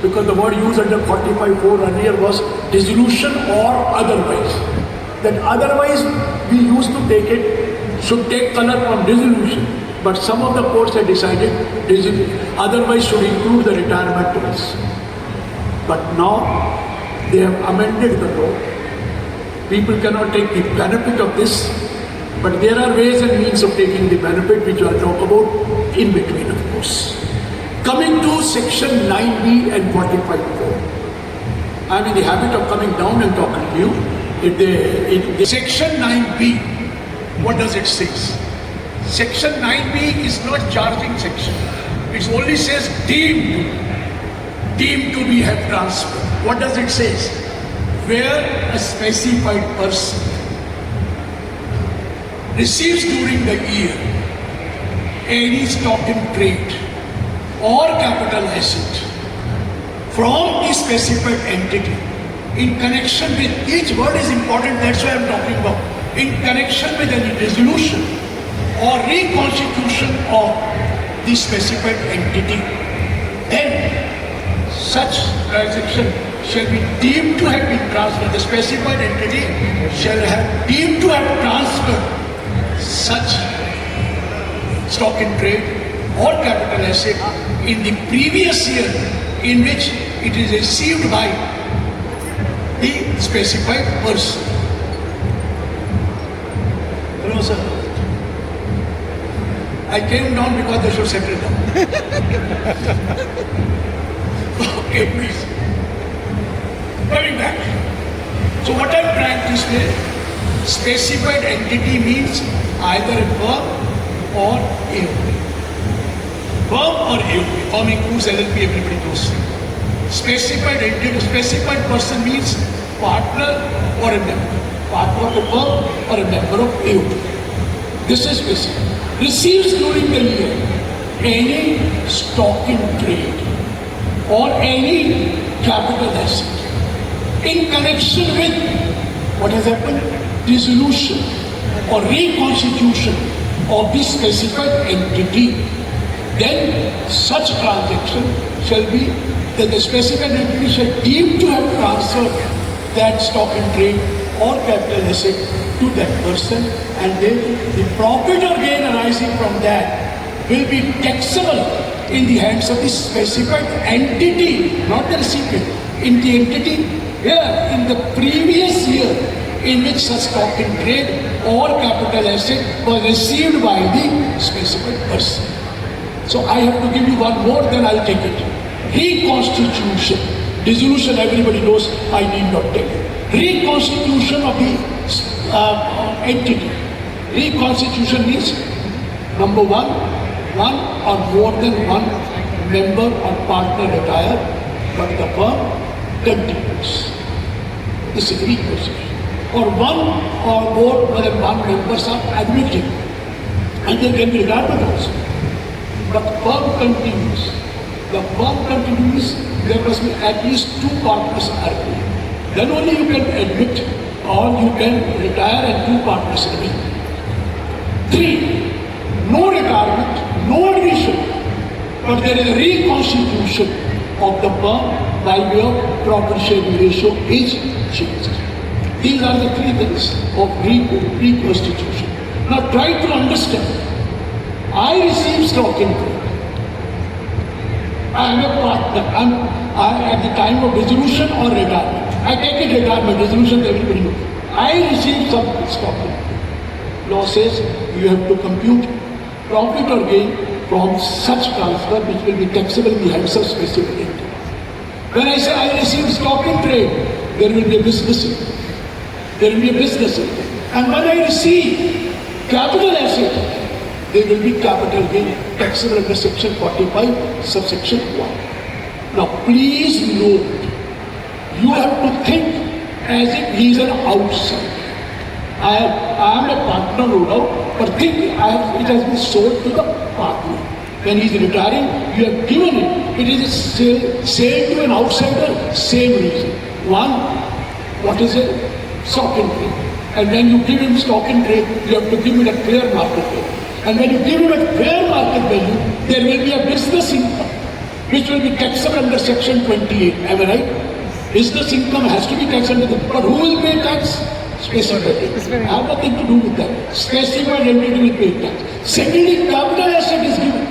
because the word used under 45(4) earlier was dissolution or otherwise. That otherwise we used to take it, should take color from dissolution. But some of the courts have decided otherwise should include the retirement also. But now they have amended the law. People cannot take the benefit of this, but there are ways and means of taking the benefit, which I'll talk about in between, of course. Coming to section 9B and 45(4). I'm in the habit of coming down and talking to you. Section 9B, what does it say? Section 9B is not charging section. It only says deemed to be have transfer. What does it say? Where a specified person receives during the year any stock in trade or capital asset from the specified entity in connection with, each word is important, that's why I'm talking about, in connection with any dissolution or reconstitution of the specified entity, then such transaction shall be deemed to have been transferred. The specified entity shall have deemed to have transferred such stock in trade or capital asset in the previous year in which it is received by the specified person. Hello, sir. I came down because they should settle down. Okay, please. Coming back. So what I'm trying to say, specified entity means either a firm or AOP. Firm or AOP. Firm includes LLP, everybody knows. Specified entity, specified person means partner or a member. Partner of a firm or a member of AOP. This is specific. Receives during the year any stock in trade or any capital asset in connection with what has happened, dissolution or reconstitution of the specified entity, then such transaction shall be that the specified entity shall deem to have transferred that stock in trade or capital asset to that person, and then the profit or gain arising from that will be taxable in the hands of the specified entity, not the recipient, in the entity here in the previous year in which such stock in trade or capital asset was received by the specified person. So I have to give you one more, then I'll take it. Reconstitution. Dissolution, everybody knows, I need not tell you. Reconstitution of the entity. Reconstitution means, number one or more than one member or partner retire, but the firm continues. This is reconstitution. Or one or more than one members are admitted, and there can be retirement also. But firm continues. The firm continues, there must be at least two partners are there. Then only you can admit or you can retire and two partners remain. 3. No retirement, no admission, but there is a reconstitution of the firm by way of property sharing ratio is changed. These are the three things of reconstitution. Now try to understand. I receive stock in trade. I am a partner. I at the time of dissolution or retirement. I take it retirement, dissolution, everybody knows. I receive some stock in trade. Law says you have to compute profit or gain from such transfer which will be taxable in the hands of specific entity. When I say I receive stock in trade, there will be a business in it. There will be a business in it. And when I receive capital asset, there will be capital gain taxable under section 45, subsection 1. Now please note, you have to think as if he is an outsider. I am a partner, no doubt, but think it has been sold to the partner. When he is retiring, you have given it. It is a sale to an outsider, same reason. One, what is it? Stock in trade. And when you give him stock in trade, you have to give him a fair market value. And when you give him a fair market value, there will be a business income. which will be taxable under section 28. Am I right? Business income has to be taxed under the, but who will pay tax? Specified entity. I have nothing to do with that. Specified entity will pay tax. Secondly, capital asset is given.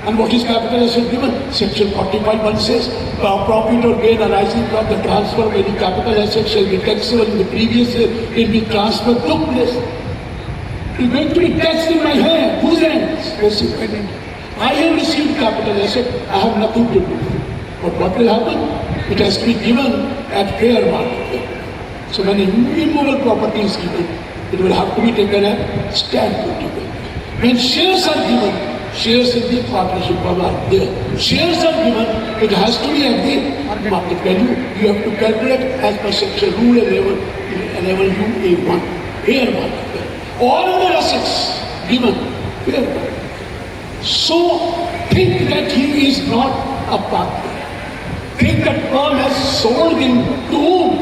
And what is capital asset given? Section 45(1) says, profit or gain arising from the transfer of any capital asset shall be taxable in the previous year in which transfer took place. It is going to be taxed in my hand. Whose hand? Specified entity. I have received capital asset. I have nothing to do. But what will happen? It has to be given at fair market value. So when immovable property is given, it will have to be taken at stamp duty value. When shares are given, shares in the partnership firm are there. Shares are given, it has to be at the market value. You have to calculate as per section rule 11(1)(a)(1), fair market value. All other assets given, fair value. So think that he is not a partner. Think that firm has sold him to whom?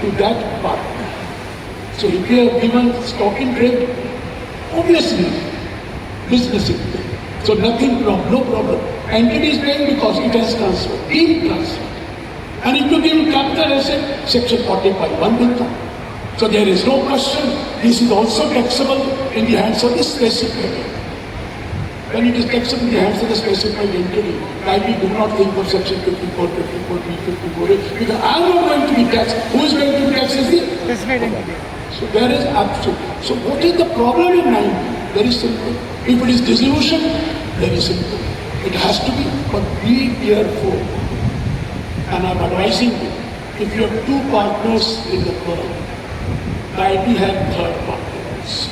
To that partner. So if you have given stock in trade, obviously business income. So nothing wrong, no problem. Entity is paying because it has transferred, team transfer. And if you give capital asset, section 45(1) will come. So there is no question. This is also taxable in the hands of the specified. When it is taxable in the hands of the specified entity, kindly do not think of section 54, 54B, 54A, because I am not going to be taxed. Who is going to be taxed is the specified entity. So there is absolute. So what is the problem in mind? Very simple. If it is dissolution, very simple. It has to be, but be careful. And I am advising you, if you have two partners in the firm, kindly have third partners.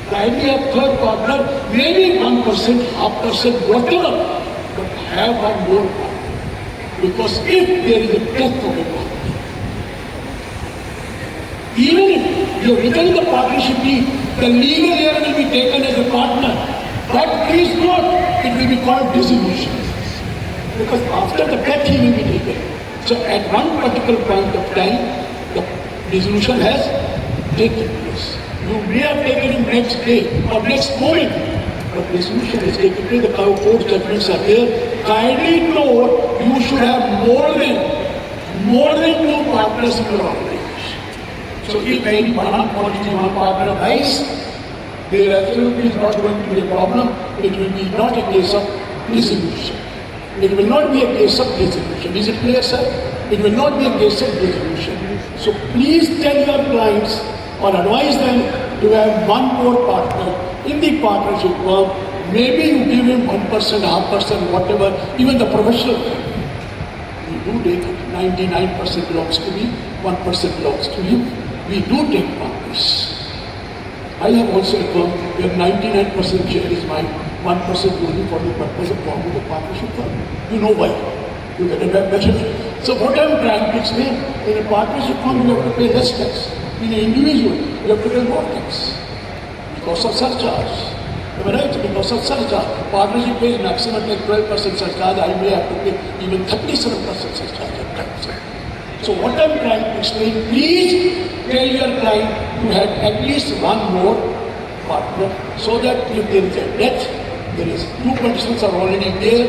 Kindly have third partner, maybe 1%, 0.5%, whatever, but have one more partner. Because if there is a death of a partner, even if you have written the partnership deed, the legal heir will be taken as a partner, but please note, it will be called dissolution. Because after the death he will be taken. So at one particular point of time, the dissolution has taken place. You may have taken him next day or next moment, but dissolution is taken place. The court judgments are there. Kindly note, you should have more than two partners in your organization. So if any one partner dies, there absolutely is not going to be a problem. It will be not a case of dissolution. It will not be a case of dissolution. Is it clear, sir? It will not be a case of dissolution. So please tell your clients or advise them to have one more partner in the partnership firm. Maybe you give him 1%, 0.5%, whatever, even the professional firm. We do take 99% belongs to me, 1% belongs to you. We do take partners. I have also a firm where 99% share is mine, 1% only for the purpose of forming a partnership firm. You know why. You get a better. So what I am trying to explain, in a partnership firm you have to pay less tax. In an individual, you have to pay more tax because of surcharge. Am I right? Because of surcharge. Partnership pays maximum like 12% surcharge. I may have to pay even 37% surcharge at times. So what I am trying to explain, please tell your client to have at least one more partner so that if there is a death, there is two conditions are already there,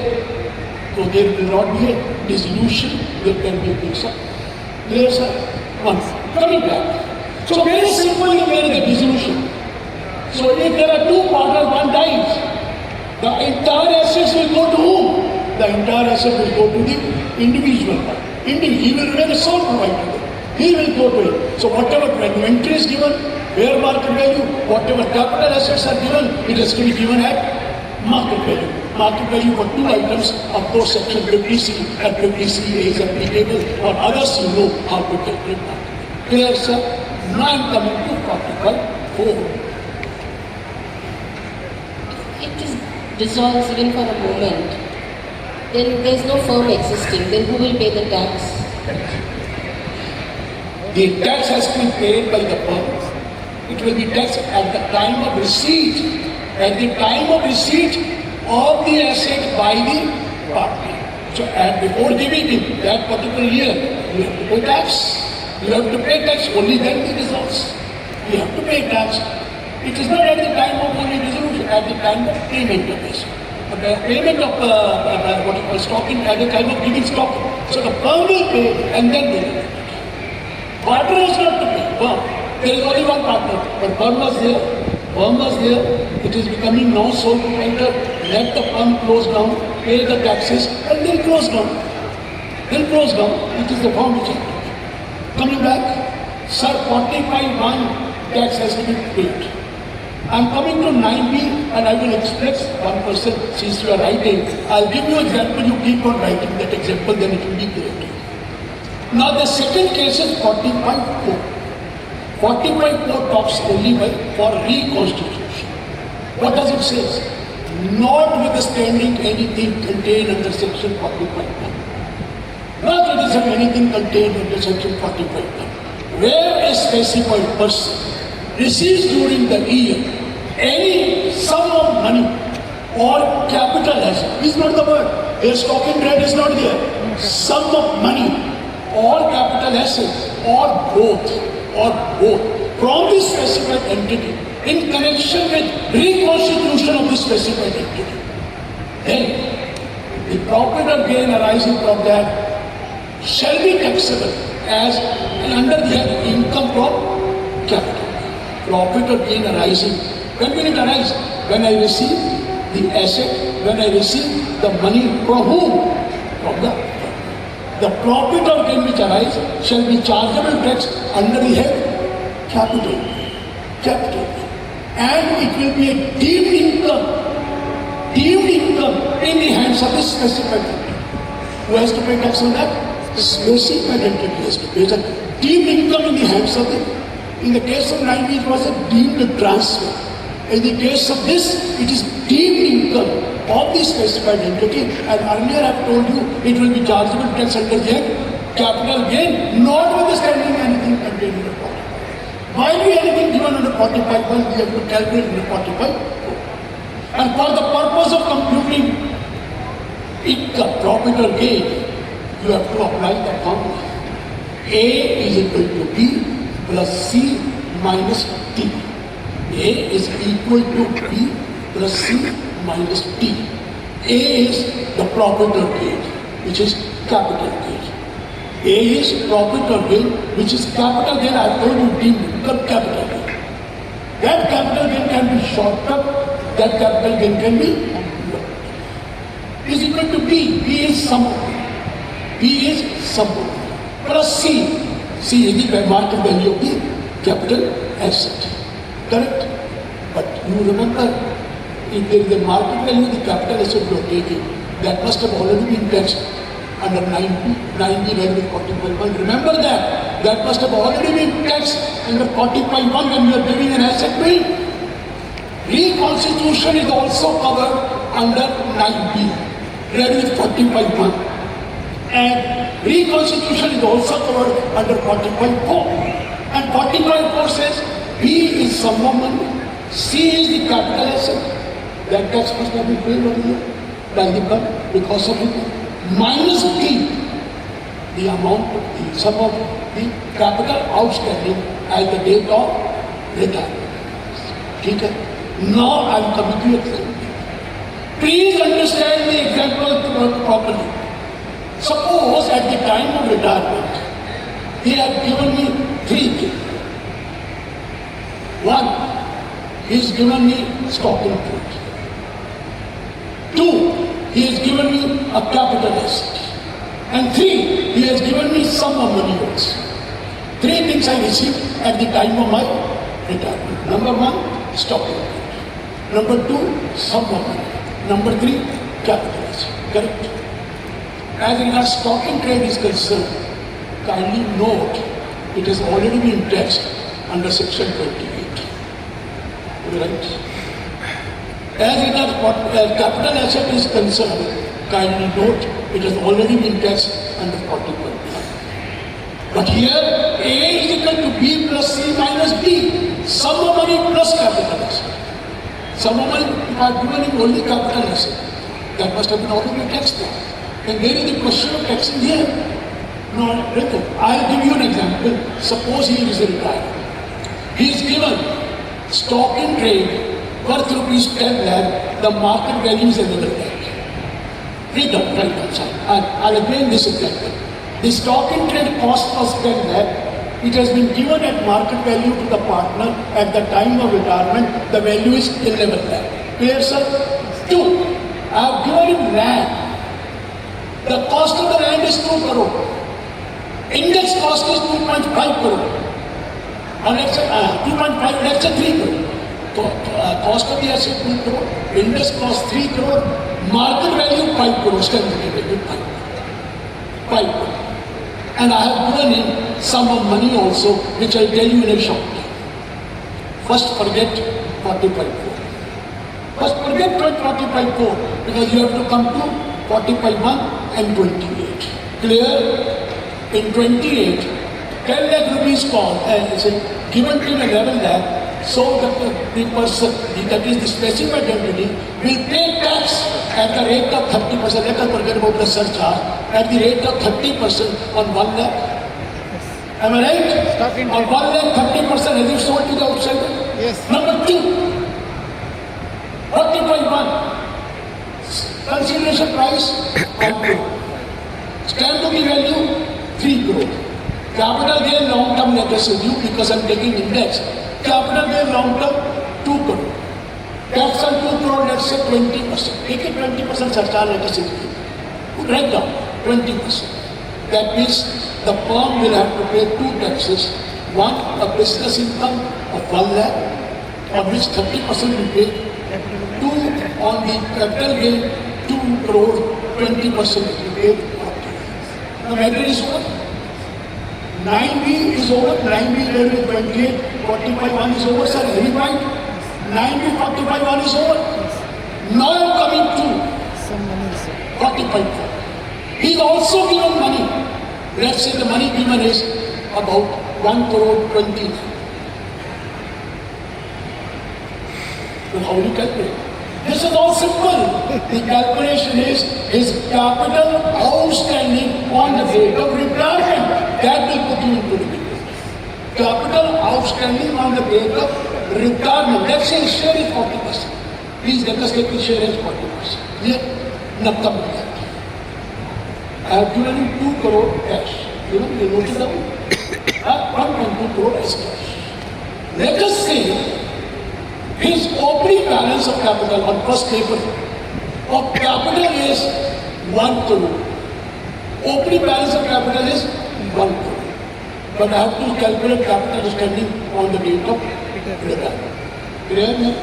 so there will not be a dissolution, there can be a case of there's a one. Coming back. So very simple, there is a dissolution. So if there are two partners, one dies, the entire assets will go to whom? The entire asset will go to the individual one. He will remain a sole provider. He will go to it. So whatever inventory is given, fair market value, whatever capital assets are given, it has to be given at market value. Market value for two items, of course section 50C and 50CA is applicable. For others you know how to calculate market value. Clear, sir? Now I am coming to Article 4. It is dissolves even for a moment, then there is no firm existing, then who will pay the tax? The tax has been paid by the firm. It will be taxed at the time of receipt. At the time of receipt of the asset by the partner. So before giving it that particular year, you have to pay tax. You have to pay tax, only then it dissolves. You have to pay tax. It is not at the time of only dissolution, at the time of payment of this. payment of what you call stocking at the time of giving stock. So the firm will pay and then they will. Partner is not to pay. Firm. There is only one partner. But firm was there. Firm was there. It is becoming now sole proprietor. Let the firm close down, pay the taxes, and then close down. Then close down. It is the firm which is coming back. Sir, 45(1) tax has to be paid. I am coming to 9B and I will express one person since you are writing. I'll give you example, you keep on writing that example, then it will be great. Now the second case is 45(4). 45(4) talks only for reconstitution. What does it say? Notwithstanding anything contained under section 45(1). Notwithstanding anything contained under section 45(1). Where a specified person receives during the year any sum of money or capital asset, is not the word, their stock in trade is not there, sum of money or capital asset or both from this specified entity in connection with reconstitution of this specified entity, then the profit or gain arising from that shall be taxable as under the head income from capital. Profit or gain arising. When will it arise? When I receive the asset, when I receive the money from whom? From the profit or gain which arise shall be chargeable tax under the head capital. Capital. And it will be a deemed income in the hands of the specified entity. Who has to pay tax on that? The specified entity has to pay. The deemed income in the hands of the. In the case of 9B, it was a deemed transfer. In the case of this, it is deemed income of the specified entity. And earlier I have told you, it will be chargeable tax under the capital gain, notwithstanding anything contained in the 45. While we anything given under 45(1), we have to calculate under 45(4). And for the purpose of computing income, profit or gain, you have to apply the formula. A is equal to B plus C minus D. A is equal to B plus C minus D. A is the profit or gain, which is capital gain. A is profit or gain, which is capital gain. I have told you deemed income capital gain. That capital gain can be short term, that capital gain can be long term. Is equal to B. B is sum of B is sum of plus C. C is the market value of the capital asset. Correct? But you remember, if there is a market value of the capital asset you are taking, that must have already been taxed under 90 value with 45(1). Remember that. That must have already been taxed under 45(1) when you are giving an asset bill. Reconstitution is also covered under 9B, read with 45(1). And reconstitution is also covered under 45(4). And 45(4) says B is sum of money, C is the capital asset. That tax must have been paid over here by the firm because of it. Minus D, the amount of the sum of the capital outstanding at the date of retirement. Okay? Now I am coming to example. Please understand the example properly. Suppose at the time of retirement, he had given me 3 things. 1, he has given me stock in trade. 2, he has given me a capital asset. And 3, he has given me sum of money also. 3 things I received at the time of my retirement. Number 1, stock in trade. Number 2, sum of money. Number 3, capital asset. Correct? As regards stock in trade is concerned, kindly note, it has already been taxed under section 28. Right? As regards capital asset is concerned, kindly note, it has already been taxed under 45. But here, A is equal to B plus C minus D, sum of money plus capital asset. Sum of money, if I have given him only capital asset, that must have been already taxed there. And there is the question of taxing here. No, I'll give you an example. Suppose he is retired. He is given stock in trade worth rupees 10 lakh the market value is another that. Read up, right outside. And I'll explain this example. The stock in trade cost was 10 lakh. It has been given at market value to the partner at the time of retirement. The value is 11 lakh. Clear, sir? 2. I have given him land. The cost of the land is 2 crore. Index cost is 2.5 crore. And let's say 2.5, let's say 3 crore. Cost of the asset 2 crore. Index cost 3 crore. Market value 5 crore. Stand value 5 crore. And I have given him sum of money also, which I'll tell you in a short time. First forget 45 crore. First forget 45 crore, because you have to come to 45 and 28. Clear? In 28, 10 lakh rupees call and given to the 11 lakh, so that the person, that is the specified entity, will pay tax at the rate of 30%. Let us forget about the surcharge. At the rate of 30% on 1 lakh. Am I right? On 1 lakh, 30% has it sold to the outsider? Yes. Number 2, 45.1. Consideration price 1 crore. Stamp duty value 3 crore. Capital gain long term, let us assume, because I am taking index. Capital gain long term 2 crore. Tax on 2 crore, let's say 20%. Take it 20% surcharge, let us assume. Write down 20%. That means the firm will have to pay 2 taxes. One, a business income of 1 lakh, on which 30% will pay. 2, on the capital gain 2 crore, 20% will pay. Now matter is over. 9B is over. 9B divided with 28, 45.1 is over. Sir, any point? 9B 45.1 is over. Now I am coming to 45. He is also given money. Let's say the money given is about 1 crore 20. Then how will you calculate? This is all simple. The calculation is his capital outstanding on the date of retirement. That will put you into the business. Capital outstanding on the date of retirement. Let's say his share is 40%. Please let us take his share as 40%. Here, nothing like that. I have given him 2 crore cash. You know, you notice that? 1.2 crore as cash. Let us say his opening balance of capital on first paper of capital is 1 crore. Opening balance of capital is 1 crore. But I have to calculate capital standing on the date of retirement. Clear?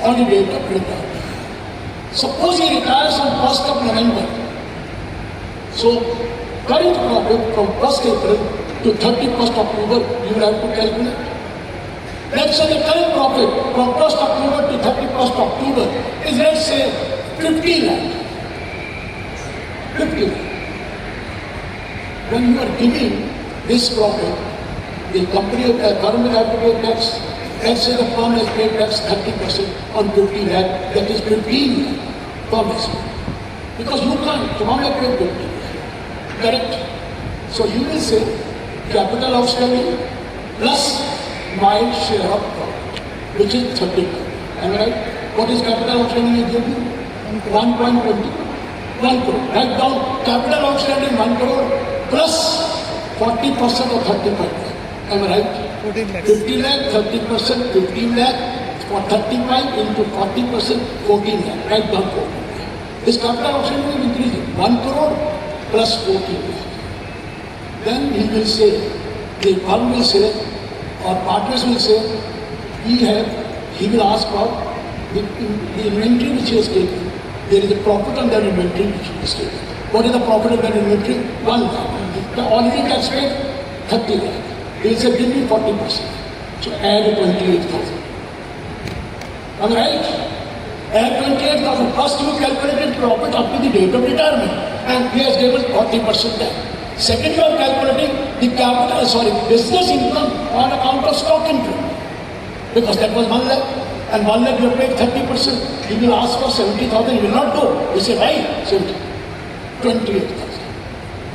On the date of retirement. Suppose he retires on 1st of November. So, current profit from 1st April to 31st October, you will have to calculate. Let's say the current profit from 1st October to 31st October is, let's say, 50 lakh. 50 lakh. When you are giving this profit, the company, firm will have to pay tax. Let's say the firm has paid tax 30% on 50 lakh, that is 15 lakh. Firm has paid. Because you can't, firm has paid 50 lakh. Correct? So you will say capital outstanding plus my share of profit, which is 30 lakh. Am I right? What is capital outstanding you give me? 1.20. 1 crore. Write down capital outstanding 1 crore plus 40% of 35 lakh. Am I right? 50 lakh, 30%, 15 lakh, for 35 into 40%, 14 lakh. Write down 14 lakh. This capital outstanding will increase 1 crore plus 14 lakh. Then he will say, the firm will say, or partners will say, he will ask for the inventory which he has taken. There is a profit on that inventory which he has taken. What is the profit of that inventory? 1 lakh. The already tax paid 30 lakh. He will say, give me 40%. So add 28,000. Am I right? Add 28,000. First you calculated profit up to the date of retirement. And he has given 40% tax. Second, you are calculating the business income on account of stock income. Because that was 1 lakh. And 1 lakh you have paid 30%. He will ask for 70,000, he will not go. You say, why? 28,000.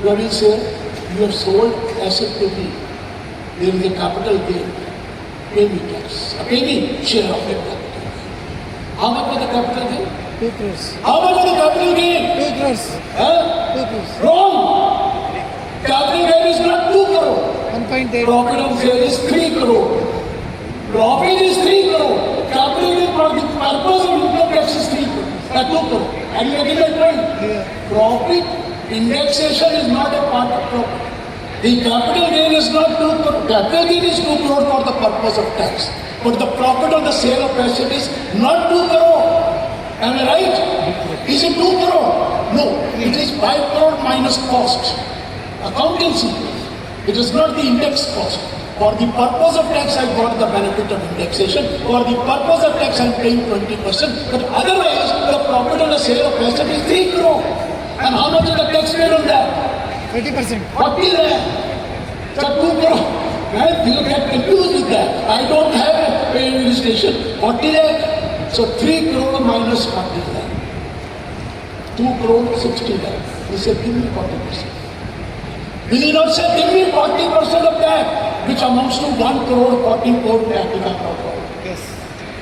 You will say, you have sold asset to me. There is a capital gain. Pay me tax. Pay me share of that capital gain. How much was the capital gain? 2 crores. How much of the capital gain? 2 crores. Huh? 2 crores. Wrong. Capital gain is not 2 crore. 1.8. Profit on sale is 3 crore. Profit is 3 crore. Capital gain for the purpose of income tax is 3 crore. 2 crore. Are you getting that point? Yeah. Profit indexation is not a part of profit. The capital gain is not 2 crore. Capital gain is 2 crore for the purpose of tax. But the profit on the sale of asset is not 2 crore. Am I right? Is it 2 crore? No. It is 5 crore minus cost. Accountancy. It is not the index cost. For the purpose of tax, I got the benefit of indexation. For the purpose of tax, I am paying 20%. But otherwise, the profit on the sale of asset is 3 crore. And how much is the tax paid on that? 30%. 40 lakh. So 2 crore. Right? You get confused with that. I don't have a pay registration. 40 lakh. So 3 crore minus 40 lakh. 2 crore 60 lakh. He said, give me 40%. Will he not say, give me 40% of that, which amounts to 1 crore 44 lakh if I'm not wrong. Yes.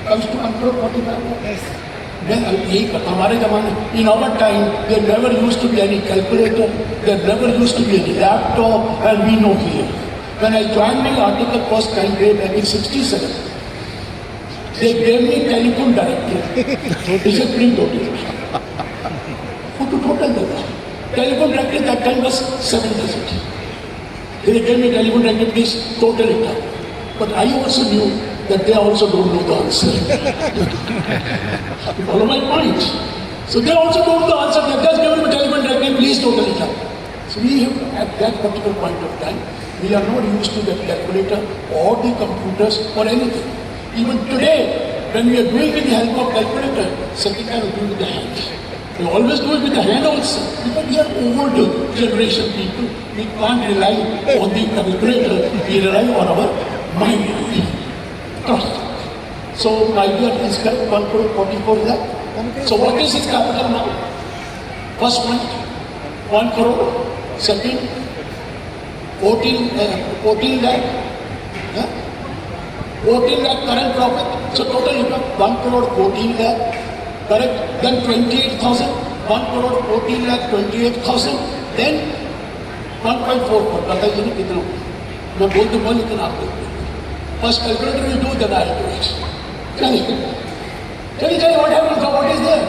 Comes to 1 crore 45 lakh. Yes. Then हमारे जमाने, in our time, there never used to be any calculator, there never used to be any laptop, and we know here. When I joined my article first time back in 67, they gave me telephone directory. Discipline total. Who to total that? Telephone directory that time was 7 digits. They gave me telephone directory, please total it up. But I also knew that they also don't know the answer. You follow my point? So they also don't know the answer. They just give me telephone directory, please total it up. So we have, at that particular point of time, we are not used to the calculator or the computers or anything. Even today, when we are doing with the help of calculator, second time we do it with the hand. We always do it with the hand also. Because we are old generation people. We can't rely on the calculator. We rely on our mind. So my dear is correct, 1 crore 44 lakh. So what is his capital now? First point, 1 crore. Second, 14 lakh. Yeah? 14 lakh current profit. So total income 1 crore 14 lakh. Correct? Then 28,000. 1 crore 14 lakh 28,000. Then 1.44. बताइए ना कितना? मैं बोल दूँगा लेकिन आप देखिए. First calculator will do, then I will do it. Tell me what happens, what is there?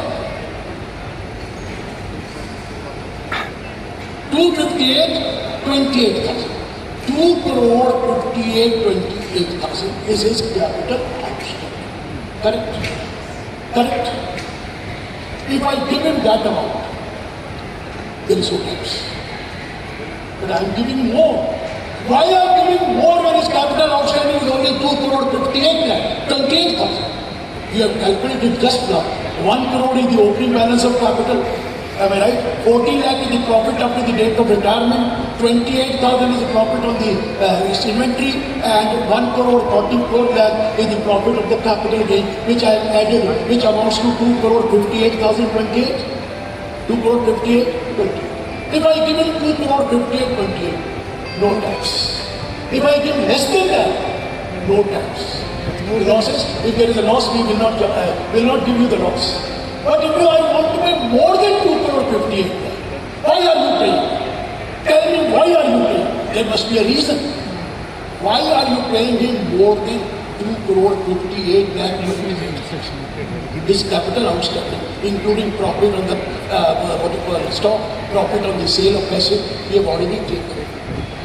258, 28,000. 2 crore 58, 28,000 is his capital outstanding. Correct? Correct? If I give him that amount, there is no tax. But I am giving more. Why I am giving more when his capital outstanding is only 2 crore 58 lakh, 28,000? We have calculated just now. 1 crore is the opening balance of capital. Am I right? 14 lakh is the profit after the date of retirement. 28,000 is the profit on the inventory, and 1 crore 44 lakh is the profit of the capital gain, which I have added, which amounts to 2 crore 58,028. 2 crore 58, 28. If I give him 2 crore 58, 28. No tax. If I give less than that, no tax. The losses, if there is a loss, we will not give you the loss. But if I want to pay more than 2 crore 58, why are you paying? Tell me, why are you paying? There must be a reason. Why are you paying him more than 2 crore 58 lakh rupees? This capital outstanding, including profit on the stock, profit on the sale of asset, we have already taken.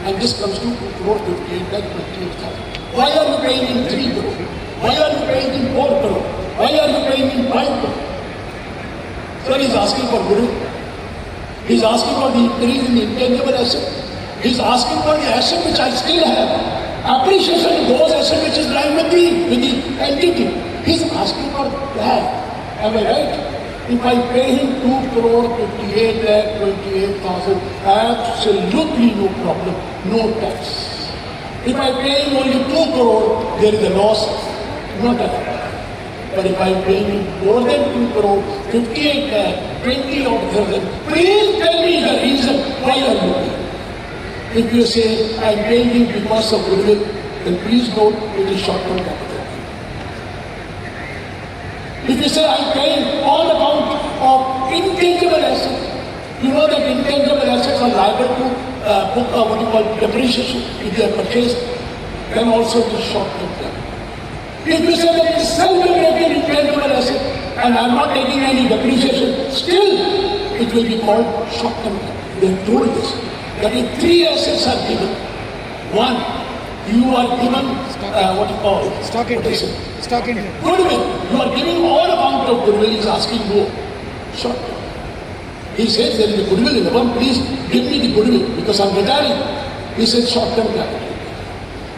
And this comes to 2 crore 58 lakh 28,000. Why are you paying in 3 crore? Why are you paying in 4 crore? Why are you paying in 5 crore? Sir, he's asking for goodwill. He's asking for the increase in the intangible asset. He's asking for the asset which I still have. Appreciation of those assets which is lying with the entity. He's asking for that. Am I right? If I pay him 2 crore 58 lakh 28,000, absolutely no problem, no tax. If I pay him only 2 crore, there is a loss, not a tax. But if I pay him more than 2 crore, 58 lakh, 20 odd thousand, please tell me the reason why are you paying. If you say I am paying him because of goodwill, then please note it is short-term capital. If you say I am paying on account of intangible assets. You know that intangible assets are liable to book what you call depreciation if they are purchased, and also the short-term capital. If you say that it is self-generating intangible asset and I am not taking any depreciation, still it will be called short-term capital. They have told us that if three assets are given, one, you are given what you call stock entry. Stock entry. Goodwill. You are giving all amount of goodwill. He is asking no. Short-term. He says there is a goodwill in the one. Please give me the goodwill because I am retiring. He said short-term capital.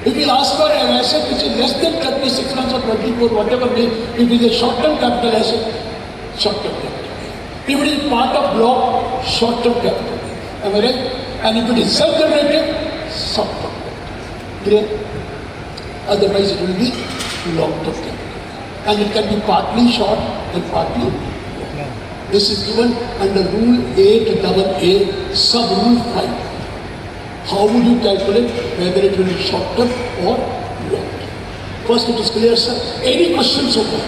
If you ask for an asset which is less than 36 months or 24, whatever may, if it is a short-term capital asset, short-term capital. If it is part of block, short-term capital. Am I right? And if it is self-generated, short-term capital. Clear? Otherwise it will be long-term capital. And it can be partly short and partly long. This is given under Rule 8AA, Sub-Rule 5. How would you calculate whether it will be short-term or long-term? First, it is clear, sir. Any questions so far?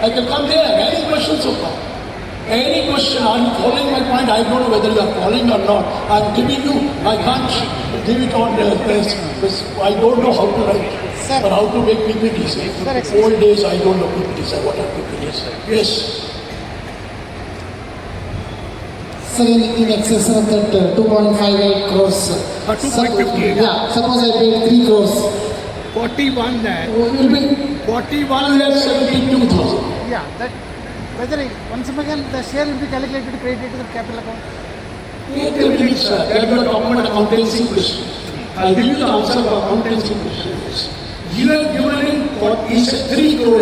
I can come there. Any questions so far? Any question? Are you following my point? I don't know whether you are following or not. I am giving you. I can't give it on. I don't know how to write or how to make PPTs. Old days, I don't know PPTs. What are PPTs? Yes. Sir, in excess of that 2.58 crores. 2.58. Yeah, suppose I paid 3 crores. 41 lakh. Will be 41 lakh 72,000. Yeah, that whether once again the share will be calculated credited to the capital account. Wait a minute, sir. That you are talking about accountancy question. I'll give you the answer for accountancy question. You have given him he said 3 crore.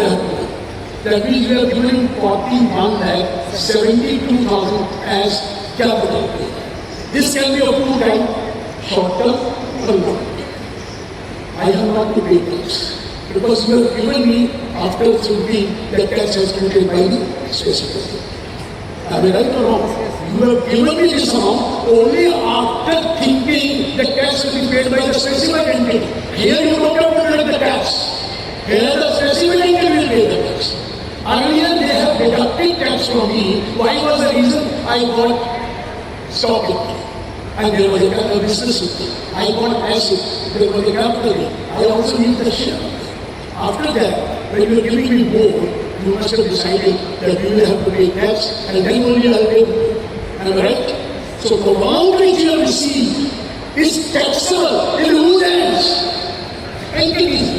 That means you have given him 41 lakh 72,000 as capital. This can be of two types, short-term or long-term. I have not to pay tax because you have given me after thinking that tax has to be paid by the specific. Am I right or wrong? You have given me this amount only after thinking that tax will be paid by the specific entity. Here you don't have to pay the tax. Here the specific entity will pay the tax. Earlier they have deducted tax from me. Why was the reason? I got stock with me. And there was a business with me. I got asset. There was a capital gain. I also need the share. After that, when you are giving me more, you must have decided that you will have to pay tax and then only I will pay. Am I right? So the amount which you have received is taxable in whose hands? Entities.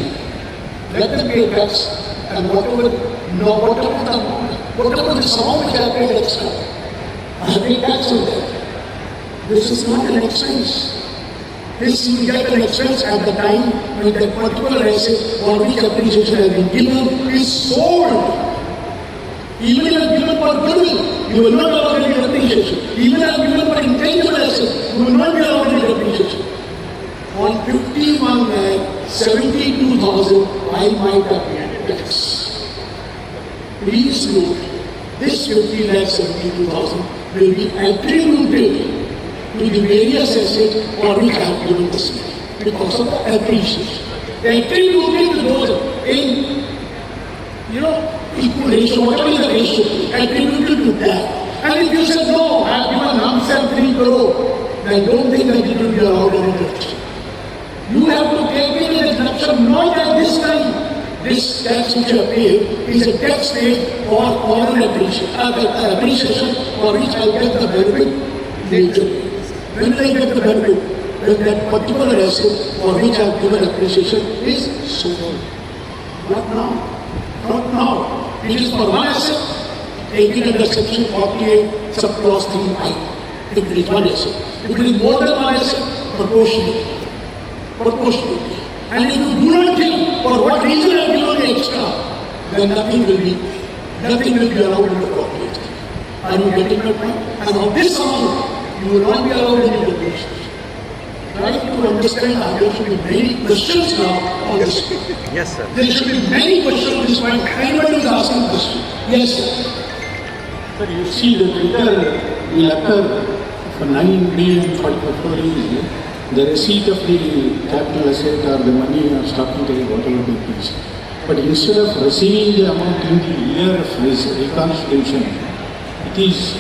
Let them pay tax and whatever this amount which I have paid extra, I have paid tax on that. This is not an expense. This you get an expense at the time when that particular asset for which appreciation has been given is sold. Even if I given for goodwill, you will not allow any depreciation. Even if I given for intangible asset, you will not be allowed any depreciation. On 51 lakh 72,000, I might have paid tax. Please note, this 50 lakh 72,000 will be attributed to the various assets for which I have given this money because of the appreciation. Attributed to those in, equal ratio, whatever is the ratio, attributed to that. And if you say, no, I have given lump sum 3 crore, then don't think that it will be allowed any deduction. You have to take it as a deduction, not at this time. This tax which you have paid is a tax paid for foreign appreciation for which I get the benefit later. When I get the benefit, when that particular asset for which I have given appreciation is sold. Not now. Not now. It is for one asset, taken under section 48, subclause 3I. If it is one asset. If it is more than one asset, proportionally. And if you do not give, for what reason I have given the extra, then nothing will be allowed in the corporate. Are you getting my point? And on this amount, you will not be allowed any depreciation. Try to understand there should be many questions now on this. Yes, sir. There should be many questions on this point. Anybody is asking questions. Yes, sir. Sir, you see the Twitter will occur for 9 billion 44 years. The receipt of the capital asset or the money or stock entry, whatever it is. But instead of receiving the amount in the year of his reconciliation, it is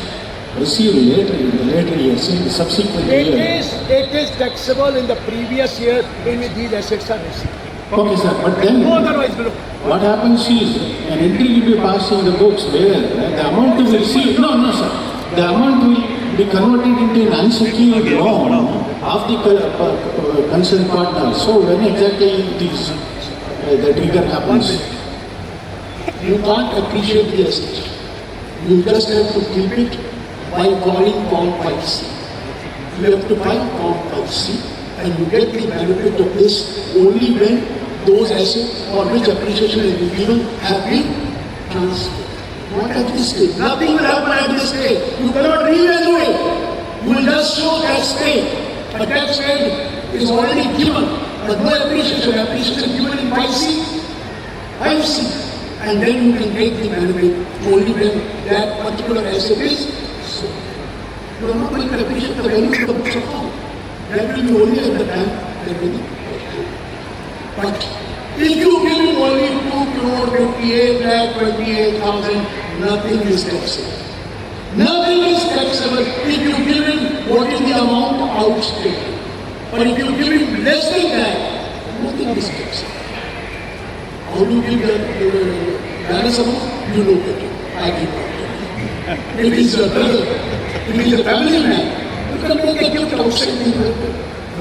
received later in the later years, in the subsequent years. It is taxable in the previous year when these assets are received. Okay, sir, but then No otherwise below. what happens is an entry will be passed in the books where the amount to be received. No, sir. The amount will be converted into an unsecured loan of the concerned partner. So when exactly it is the trigger happens, you can't appreciate the asset. You just have to keep it by calling count 5C. You have to buy count 5C and you get the benefit of this only when those assets for which appreciation has been given have been transferred. Not at this stage. Nothing will happen at this stage. You cannot reevaluate. You will just show tax paid. A tax paid is already given, but no appreciation. Appreciation given in 5C. 5C. And then you can take the benefit only when that particular asset is sold. You are not going to appreciate the value of the books of account. That will be only at the time that will be. But if you give him only 2,58,28,000, nothing is taxable. Nothing is taxable if you give him what is the amount outstanding. But if you give him less than that, nothing is taxable. How do you give the balance amount? You know better. I give not. If it's your brother, if it's a family man, you can make a gift outstanding.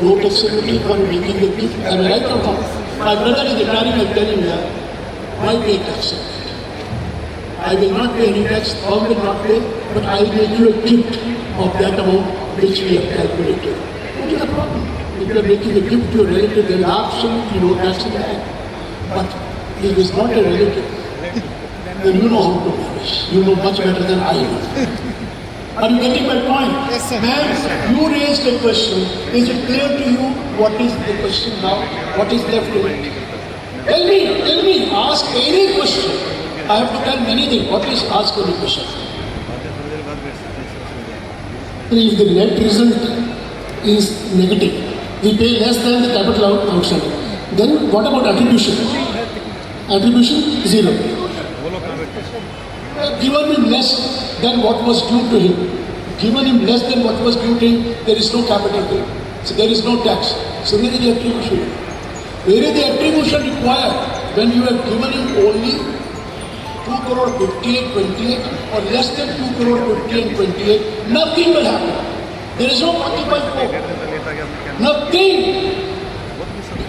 No taxability for making a gift. Am I right or wrong? My brother is retiring, I tell him that. Why pay tax? I will not pay any tax, or will not pay, but I will make you a gift of that amount which we have calculated. What is the problem? If you are making a gift to a relative, there is absolutely no tax in that. But if it is not a relative, then you know how to manage. You know much better than I know. Are you getting my point? Yes, sir. Ma'am, you raised a question. Is it clear to you what is the question now? What is left to it? Tell me, ask any question. I have to tell many things. What is ask any question? If the net result is negative, we pay less than the capital outstanding. Then what about attribution? Attribution, zero. Given him less than what was due to him. Given him less than what was due to him, there is no capital gain. So there is no tax. So where is the attribution? Where is the attribution required when you have given him only 2,58,28 or less than 2,58,28? Nothing will happen. There is no 45,4. Nothing.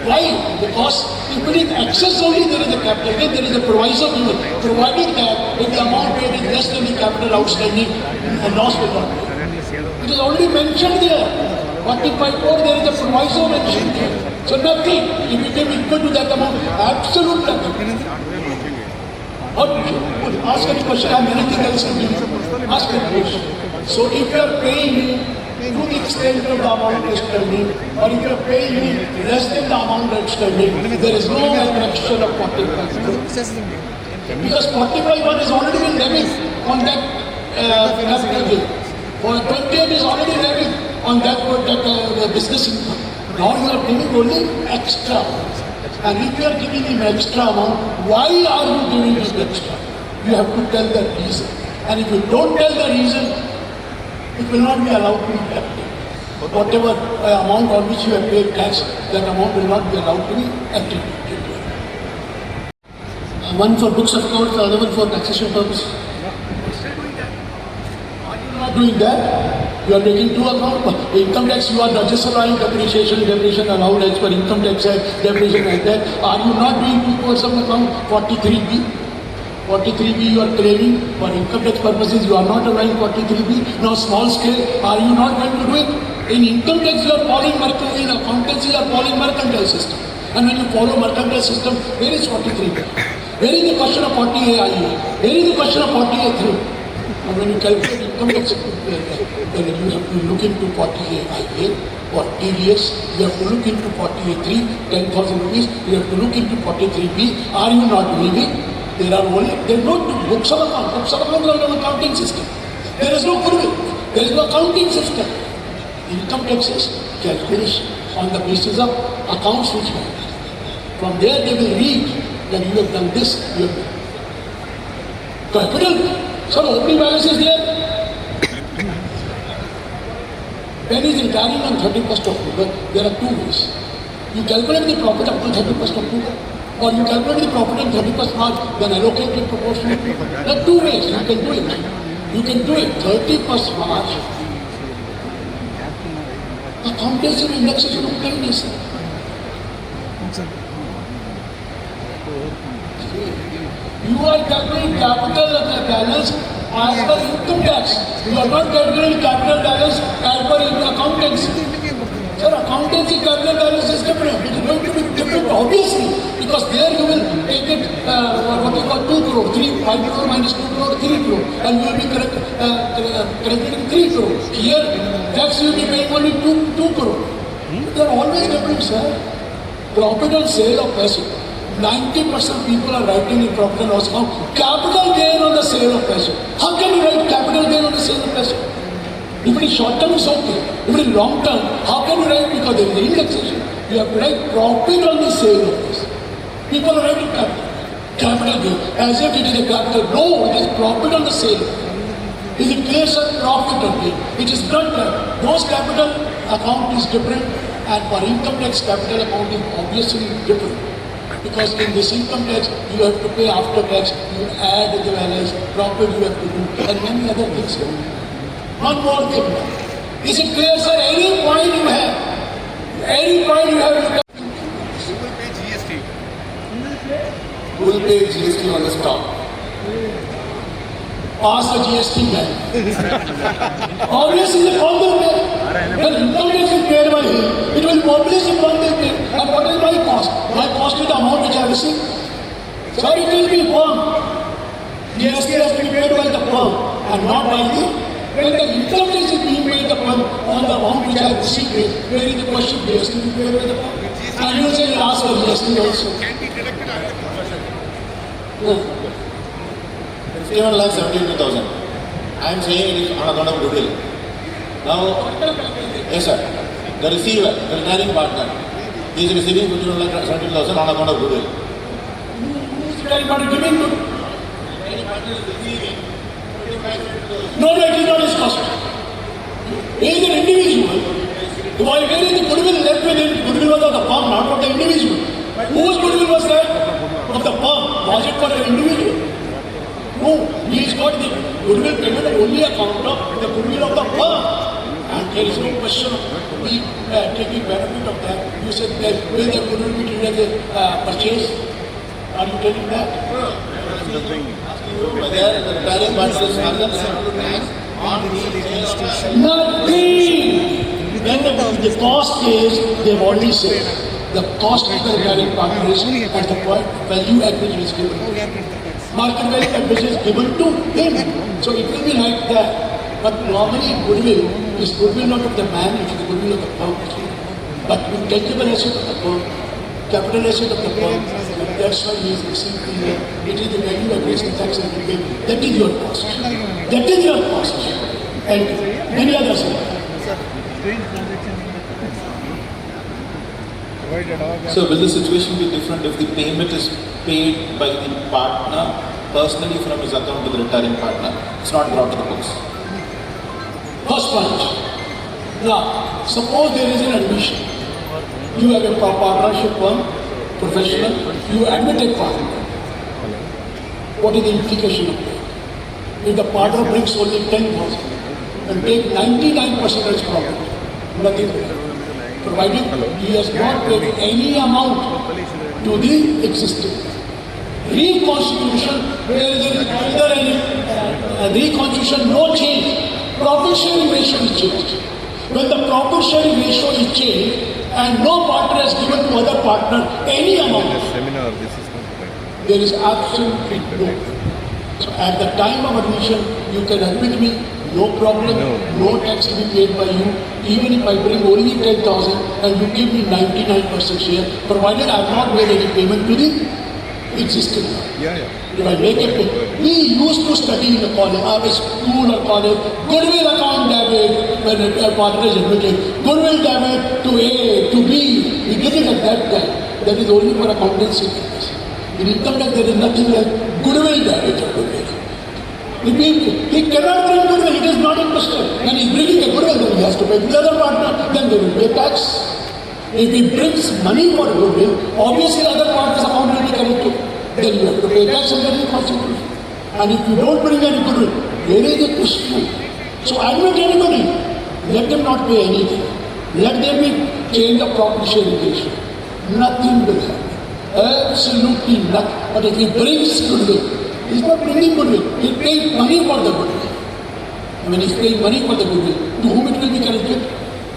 Why? Because if it is excess only, there is a capital gain, there is a proviso given, provided that if the amount paid is less than the capital outstanding, a loss will not be. It is already mentioned there. 45,4, there is a proviso mentioned there. So nothing. If you can equal to that amount, absolute nothing. Or ask any question, I have anything else to give you. Ask any question. So if you are paying me to the extent of the amount outstanding, or if you are paying me less than the amount outstanding, there is no attraction of 45. Because 45,1 has already been levied on that capital gain. For 28 is already levied on that business income. Now you are giving only extra. And if you are giving him extra amount, why are you giving him extra? You have to tell the reason. And if you don't tell the reason, it will not be allowed to be captured. Whatever amount on which you have paid tax, that amount will not be allowed to be attributed. One for books of accounts, the other one for taxation purpose. Are you not doing that? You are taking two accounts. Income tax, you are just allowing depreciation allowed as per income tax act, depreciation like that. Are you not doing two for some account? 43B. 43B you are claiming for income tax purposes, you are not allowing 43B. Now small scale, are you not going to do it? In income tax you are following mercantile, in accountancy you are following mercantile system. And when you follow mercantile system, where is 43B? Where is the question of 40A IE? Where is the question of 40A3? And when you calculate income tax, then you have to look into 40A IA or TDS, you have to look into 40A3, 10,000 rupees, you have to look into 43B. Are you not doing it? There are no books of account. Books of account are an accounting system. There is no goodwill. There is no accounting system. Income taxes calculation on the basis of accounts which you have. From there they will read that you have done this, you have done. Capital. So the opening balance is there. When he is retiring on 31st October, there are two ways. You calculate the profit up to 31st October, or you calculate the profit on 31st March, then allocate it proportionately. There are two ways you can do it. You can do it 31st March. Accountancy indexation of kindness. You are calculating capital balance as per income tax. You are not calculating capital balance as per accountancy. Sir, accountancy capital balance is different. It is going to be different, obviously, because there you will take it, what you call 2 crore, 5 crore minus 2 crore, 3 crore, and you will be correcting 3 crore. Here, tax you will be paying only 2 crore. They are always different, sir. Profit on sale of passive. 90% people are writing in profit and loss account capital gain on the sale of passive. How can you write capital gain on the sale of passive? If it is short term, it's okay. If it is long term, how can you write? Because there is indexation. You have to write profit on the sale of this. People are writing capital gain as if it is a capital. No, it is profit on the sale. Is it clear, sir? Profit or gain. It is not that. Those capital account is different, and for income tax, capital account is obviously different. Because in this income tax, you have to pay after tax, you add the balance, profit you have to do, and many other things. One more thing. Is it clear, sir? Any point you have, Who will pay GST on the stock? Ask the GST guy. Obviously, the common way. When income tax is paid by him, it will obviously be paid. And what is my cost? My cost is the amount which I receive. So it will be firm. GST has to be paid by the firm and not by the. When the income tax is being paid upon on the amount which I received, where is the question? GST will be paid by the firm. And you will say, you ask for GST also. 51,72,000. I am saying it is on account of goodwill. Now, yes sir, the receiver, the retiring partner, he is receiving 51,72,000 on account of goodwill. Who is retiring partner giving good? Retiring partner is receiving 55,72,000. No, it is not his cost. He is an individual. While where is the goodwill left with him? Goodwill was of the firm, not of the individual. Whose goodwill was that? Of the firm. Was it for the individual? No, he has got the goodwill payment only account of the goodwill of the firm. And there is no question of me taking benefit of that. You said that will the goodwill be treated as a purchase? Are you telling that? Whether the retiring partner is tax on the Nothing! When the cost is, they've already said, the cost of the retiring partner is at the point value at which it is given. Market value at which is given to him. So it will be like that. But normally goodwill is goodwill not of the man, it is the goodwill of the firm. But intangible asset of the firm, capital asset of the firm, and that's why he is receiving it is the value at which the tax will be paid. That is your cost. That is your cost. And many others. So will the situation be different if the payment is paid by the partner personally from his account to the retiring partner? It's not brought to the books. First point. Now, suppose there is an admission. You have a partnership firm, professional, you admit a partner. What is the implication of that? If the partner brings only 10,000 and take 99% as profit, nothing there. Provided he has not paid any amount to the existing. Reconstitution, where there is either any reconstitution, no change. Profit sharing ratio is changed. When the profit sharing ratio is changed and no partner has given to other partner any amount, there is absolutely no. So at the time of admission, you can admit me, no problem, no tax will be paid by you, even if I bring only 10,000 and you give me 99% share, provided I have not made any payment to the existing one. If I make a payment, we used to study in the college, school or college, goodwill account debit, when a partner is admitted, goodwill debit to A, to B, we get it at that time. That is only for accountancy purpose. In income tax, there is nothing like goodwill debit or goodwill. If he cannot bring goodwill, it is not interested. When he is bringing a goodwill, then he has to pay to the other partner, then they will pay tax. If he brings money for goodwill, obviously other partner's account will be connected. Then you have to pay tax and then you contribute. And if you don't bring any goodwill, there is a question. So admit anybody, let them not pay anything. Let them be change of profit sharing ratio. Nothing will happen. Absolutely nothing. But if he brings goodwill, he's not bringing goodwill. He pays money for the goodwill. And when he's paying money for the goodwill, to whom it will be connected?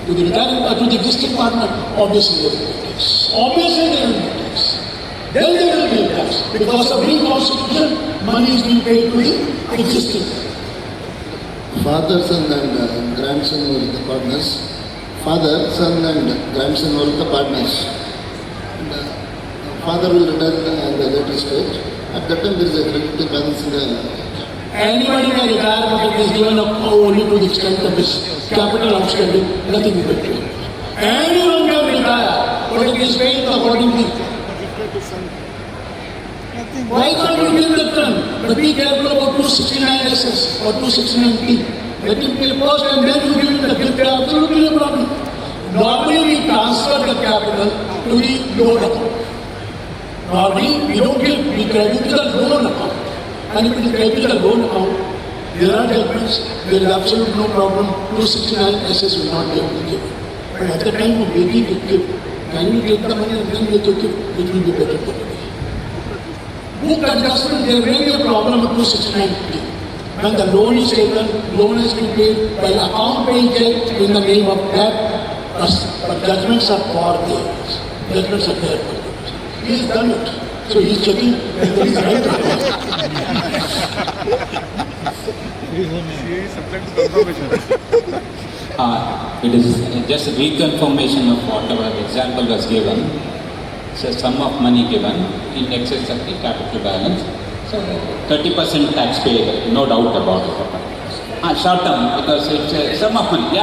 To the retiring, to the existing partner. Obviously there will be tax. Obviously there will be tax. Then there will be tax. Because of reconstitution, money is being paid to the existing. Father, son and grandson were the partners. Father, son and grandson were the partners. And, father will retire at the later stage. At that time there is a crediting balance in the... Anybody may retire, but it is given up only to the extent of his capital outstanding, nothing will be paid. Anyone can retire, but it is paid accordingly. Why can't you give the term? But be careful about 269 SS or 269T. Let him pay first and then you give him the gift. Absolutely no problem. Normally we transfer the capital to the loan account. Normally we don't give, we credit to the loan account. And if it is credited to the loan account, there are judgments, there is absolutely no problem. 269 SS will not be able to give. But at the time of making the gift, can you take the money and then make the gift? It will be better for you. Book adjustment, there may be a problem with 269. When the loan is taken, loan is to be paid by account paying check in the name of that person. But judgments are for theirs. Judgments are there for theirs. He has done it. So he is checking whether he is right or not. It is just a reconfirmation of whatever example was given. So sum of money given in excess of the capital balance. So 30% tax paid, no doubt about it. Short term, because it's a sum of money.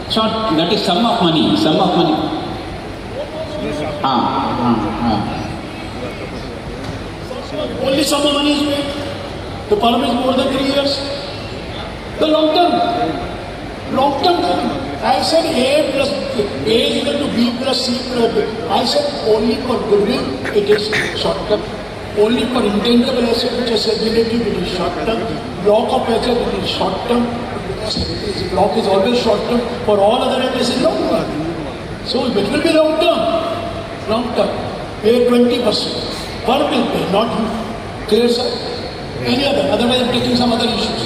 Short, that is sum of money. Sum of money. Only sum of money is paid. The term is more than 3 years. The long term. Long term. I said A plus A is equal to B plus C plus B. I said only for goodwill it is short term. Only for intangible asset which is relative it is short term. Block of asset it is short term. Block is always short term. For all other assets it is long term. So it will be long term. Long term. Pay 20%. Firm will pay, not you. Clear, sir? Any other. Otherwise I am taking some other issues.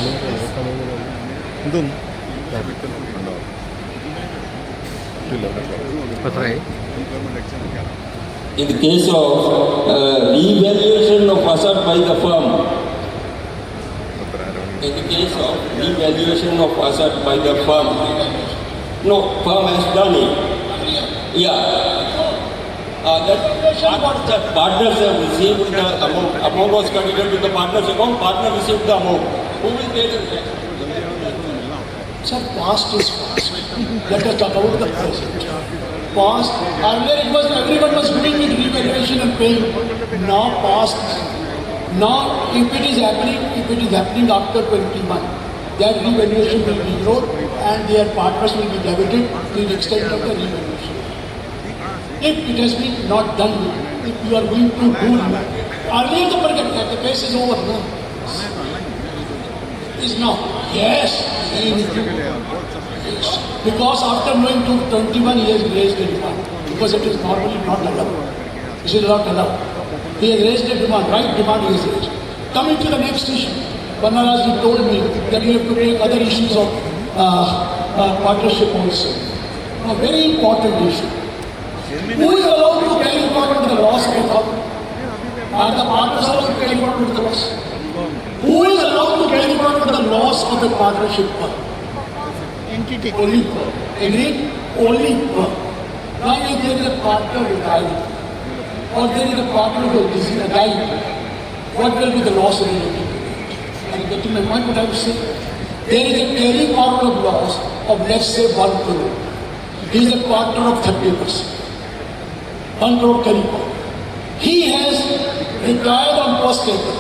In the case of revaluation of asset by the firm, in the case of revaluation of asset by the firm, no, firm has done it. Yeah. That partners have received the amount was credited to the partner's account, partner received the amount. Who will pay the rest? Sir, past is past. Let us talk about the present. Past, earlier it was everyone was doing it, revaluation and paying. Now past. Now if it is happening after 21, that revaluation will be wrote and their partners will be debited to the extent of the revaluation. If it has been not done, if you are going to do earlier the case is over now. Is now. Yes. Because after knowing to 21 he has raised the demand. Because it is normally not allowed. It is not allowed. He has raised the demand, right demand he has raised. Coming to the next issue. Banaraj told me that you have to take other issues of partnership also. A very important issue. Who is allowed to carry forward the loss of a firm? Are the partners allowed to carry forward the loss? Who is allowed to carry forward the loss of a partnership firm? Entity. Only firm. Agreed? Only firm. Now if there is a partner who died, or there is a partner who is died, what will be the loss related to it? Are you getting my point what I was saying? There is a carry forward of loss of let's say 1 crore. He is a partner of 30%. 1 crore carry forward. He has retired on first April.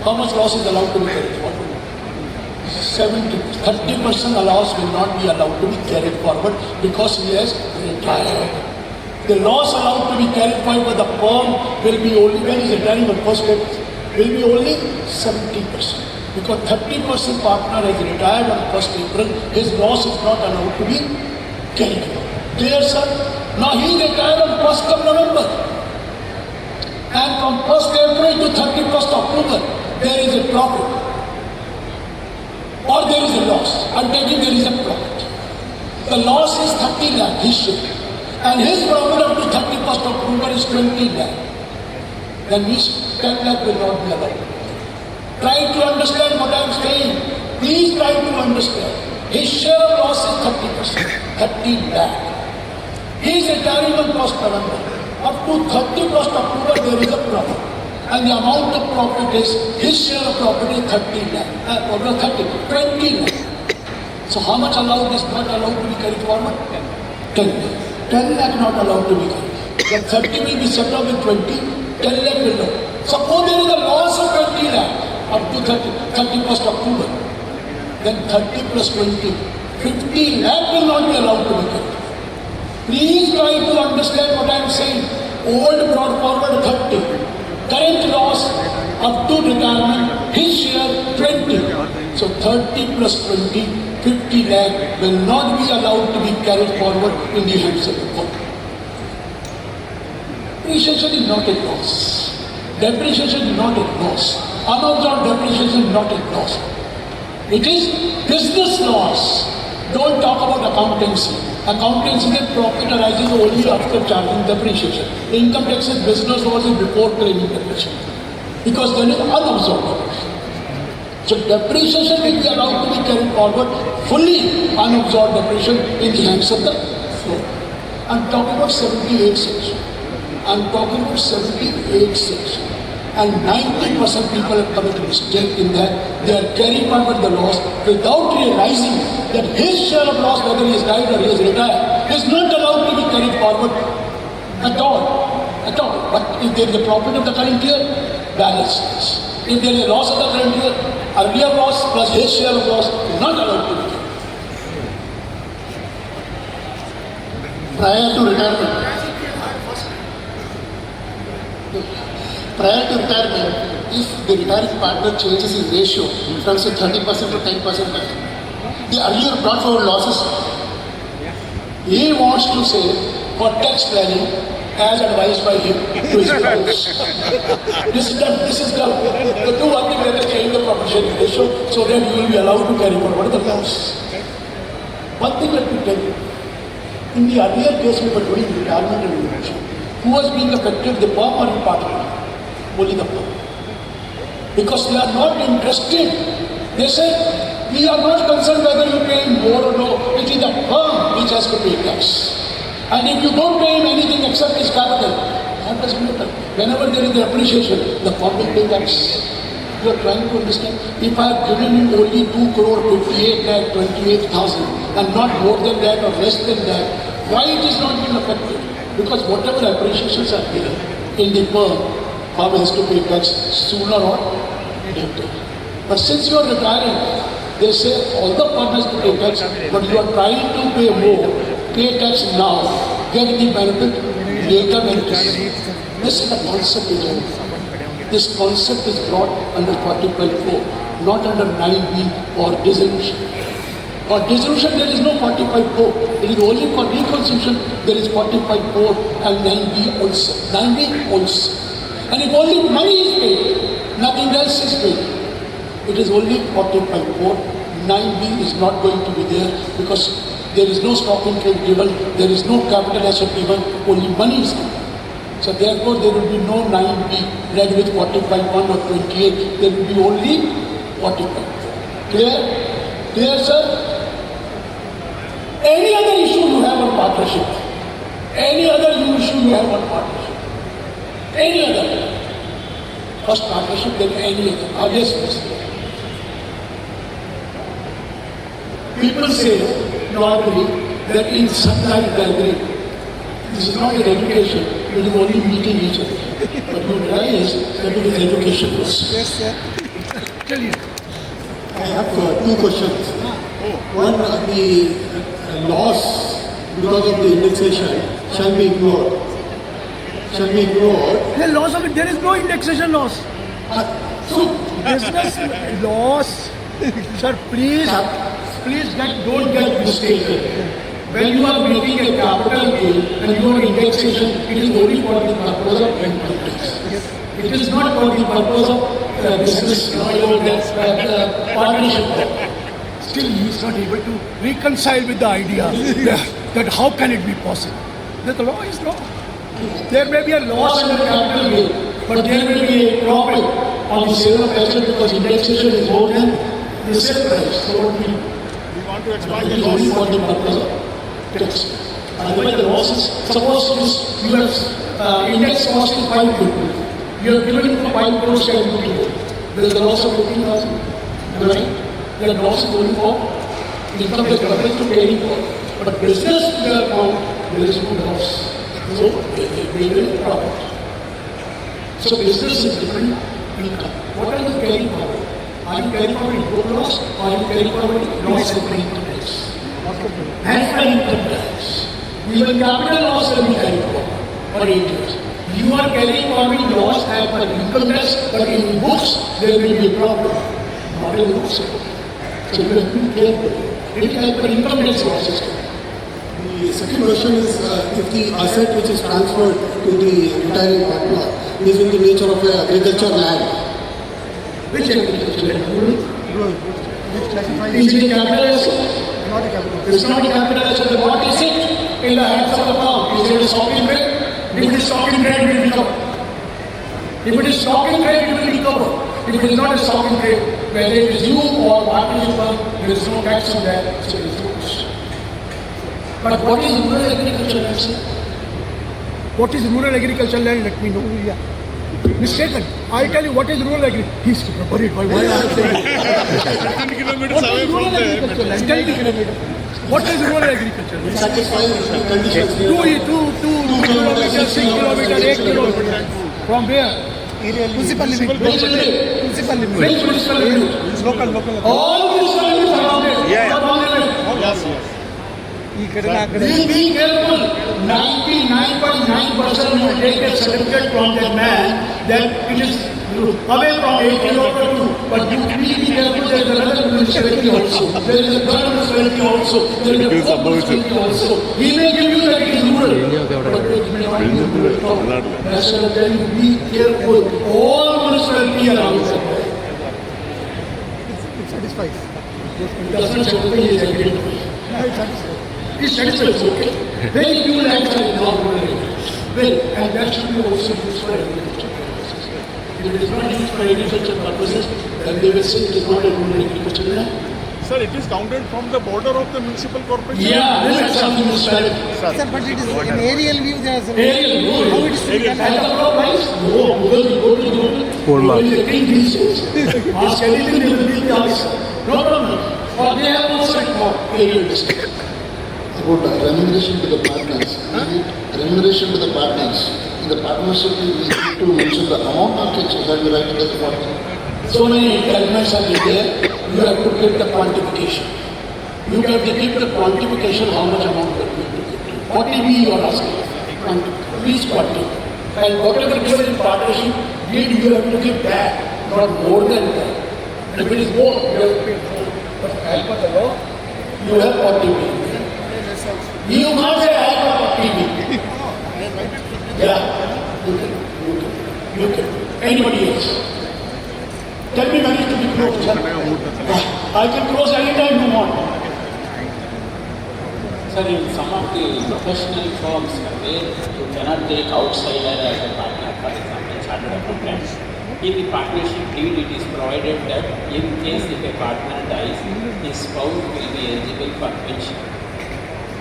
How much loss is allowed to be carried forward? 30% loss will not be allowed to be carried forward because he has retired. The loss allowed to be carried forward by the firm will be only, when he is retiring on first day, will be only 70%. Because 30% partner has retired on 1st April, his loss is not allowed to be carried forward. Clear, sir? Now he retired on 1st of November. And from 1st April to 31st October, there is a profit. Or there is a loss. I'm taking there is a profit. The loss is 30 lakh, his share. And his profit up to 31st October is 20 lakh. Then his 10 lakh will not be allowed. Try to understand what I am saying. Please try to understand. His share of loss is 30%. 30 lakh. He is retiring on 1st November. Up to 31st October there is a profit. And the amount of profit is, his share of profit is 30 lakh. 20 lakh. So how much allowed is not allowed to be carried forward? 10 lakh. 10 lakh not allowed to be carried. The 30 will be set up with 20, 10 lakh will not. Suppose there is a loss of 20 lakh up to 31st October. Then 30 plus 20, 50 lakh will not be allowed to be carried. Please try to understand what I am saying. Old brought forward 30. Current loss up to retirement, his share 20. So 30 plus 20, 50 lakh will not be allowed to be carried forward in the hands of the court. Depreciation is not a loss. Depreciation is not a loss. Unabsorbed depreciation is not a loss. It is business loss. Don't talk about accountancy. Accountancy that profit arises only after charging depreciation. Income tax is business loss is before claiming depreciation. Because then it is unabsorbed depreciation. So depreciation will be allowed to be carried forward fully unabsorbed depreciation in the hands of the floor. I'm talking about 78 section. I'm talking about 78 section. And 90% people have committed mistake in that they are carrying forward the loss without realizing that his share of loss, whether he is died or he is retired, is not allowed to be carried forward at all. At all. But if there is a profit of the current year, balance. If there is a loss of the current year, earlier loss plus his share of loss is not allowed to be carried. Prior to retirement, if the retiring partner changes his ratio from say 30% to 10%, the earlier brought forward losses, He wants to say for tax planning as advised by him to his spouse. This is done. The two one thing, let us change the proportion ratio so that you will be allowed to carry forward the loss. One thing let me tell you. In the earlier case we were doing retirement and redemption, who was being affected, the firm or the partner? Only the firm. Because they are not interested. They say, we are not concerned whether you pay more or no. It is the firm which has to pay tax. And if you don't pay him anything except his capital, what does it matter? Whenever there is appreciation, the firm will pay tax. You are trying to understand. If I have given him only 2 crore 58 lakh 28,000 and not more than that or less than that, why it is not being affected? Because whatever appreciations are given in the firm has to pay tax sooner or later. But since you are retiring, they say all the firm has to pay tax, but you are trying to pay more, pay tax now, get the benefit, later benefits. This is the concept again. This concept is brought under 45(4), not under 9B or dissolution. For dissolution there is no 45(4). It is only for reconstitution there is 45(4) and 9B also. 9B also. And if only money is paid, nothing else is paid. It is only 45(4). 9B is not going to be there because there is no stock in trade given, there is no capital asset given, only money is given. So therefore there will be no 9B read with 45(1) or 28, there will be only 45(4). Clear? Clear, sir? Any other issue you have on partnership? Any other issue you have on partnership? Any other? First partnership, then any other. Obviously. People say normally that in sunlight gathering, this is not an education, it is only meeting each other. But you realize that it is education also. Yes, sir. Tell you. I have two questions. One, the loss because of the indexation shall be ignored. The loss of it, there is no indexation loss. So, Business loss. Sir, please don't get mistaken. When you are making a capital gain and you are indexation, it is only for the purpose of income tax. It is not for the purpose of business, partnership. Still, he is not able to reconcile with the idea that how can it be possible? That the law is law. There may be a loss in the capital gain, but there may be a profit on the sale of asset because indexation is more than the sale price. So what we want to expand is only for the purpose of tax. Otherwise, the loss is, suppose you have index cost is 5 crore. You have given it for 5 crores to everybody. There is a loss of 15,000. Right? The loss is only for income tax purpose to pay for. But business, there is no loss. So, they will profit. So, business is different income. What are you carrying forward? Are you carrying forward in book loss or are you carrying forward in loss of income tax? And for income tax. Even capital loss will be carried forward for 8 years. You are carrying forward loss as per income tax, but in books there will be a problem. Not in books. So, you have to be careful. It is as per income tax losses. the second question is, if the asset which is transferred to the retiring partner is in the nature of an agriculture land. Which agriculture land? Which classifies Is it a capital asset? not a capital. It's not a capital asset. Then what is it in the hands of the farm? Is it a stock in trade? If it is stock in trade, it will be covered. If it is stock in trade, it will be covered. If it is not a stock in trade, whether it is you or partnership firm, there is no tax on that, so there is no question. But what is rural agriculture land, sir? What is rural agriculture land? Let me know. Yeah. Mistaken. I tell you what is rural agriculture. He's worried. Why are you saying? 10 kilometers away from the metro. 10 kilometers. What is rural agriculture? It satisfies the conditions. 2 kilometers, 6 kilometers, 8 kilometers. From where? Municipal limit. Municipal limit. Which municipal limit? Local. All municipal limits are on there. Yeah. Not on limit. ಈ ಕಡೆ ಆ ಕಡೆ Be careful. 99.9% you take a certificate from that man that it is away from 8 kilometers. But you please be careful. There is another municipality also. There is a third municipality also. There is a fourth municipality also. He may give you that it is rural. But it may not be rural at all. That's why I tell you, be careful. All municipality are outside. it satisfies. It does not satisfy his agreement. No, it satisfies. It satisfies, okay? Very few lands are not rural. Well, and that should be also used for agriculture purposes. If it is not used for agriculture purposes, then they will say it is not a rural agriculture land. Sir, it is counted from the border of the municipal corporation? Yeah, this is something municipality. Sir, but it is in aerial view. There is Aerial view. How it is to be done? And the price? No, because you go to the the king these days. Ask anything, they will give the answer. No problem. Or they have also aerial district. About remuneration to the partners. Remuneration to the partners. In the partnership, we need to mention the amount of which you have to write to the partner. So many elements are there. You have to give the quantification. You have to give the quantification how much amount you are going to give. What will be you are asking? Please quantify. And whatever given in partnership, you have to give back, not more than that. If it is more, you have to pay more. But as per the law, you have 40 million. You can't say I have 40 million. Yeah, you can. Anybody else? Tell me when it to be closed. I can close anytime you want. Sir, in some of the professional firms where you cannot take outsider as a partner, for example, chartered accountants, in the partnership deed it is provided that in case if a partner dies, his spouse will be eligible for pension.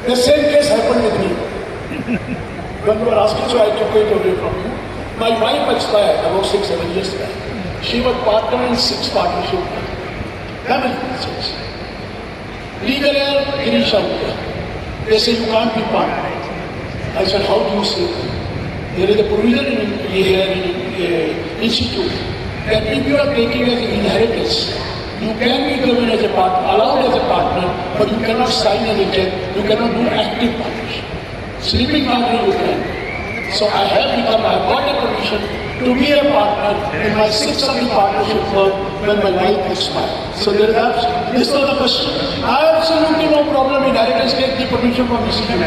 The same case happened with me. When you were asking, so I took it away from you. My wife expired about 6-7 years back. She was partner in 6 partnership. Family 6. Legal air, Girish, Ahuja. They say you can't be partner. I said, how do you say that? There is a provision in here in institute that if you are taking as an inheritance, you can be given as a partner, allowed as a partner, but you cannot sign as a check, you cannot do active partnership. Sleeping partner you can. So I have got a permission to be a partner in my 6 partnership firm when my life expires. So this was the question. I have absolutely no problem in inheritance, take the permission from the CEO.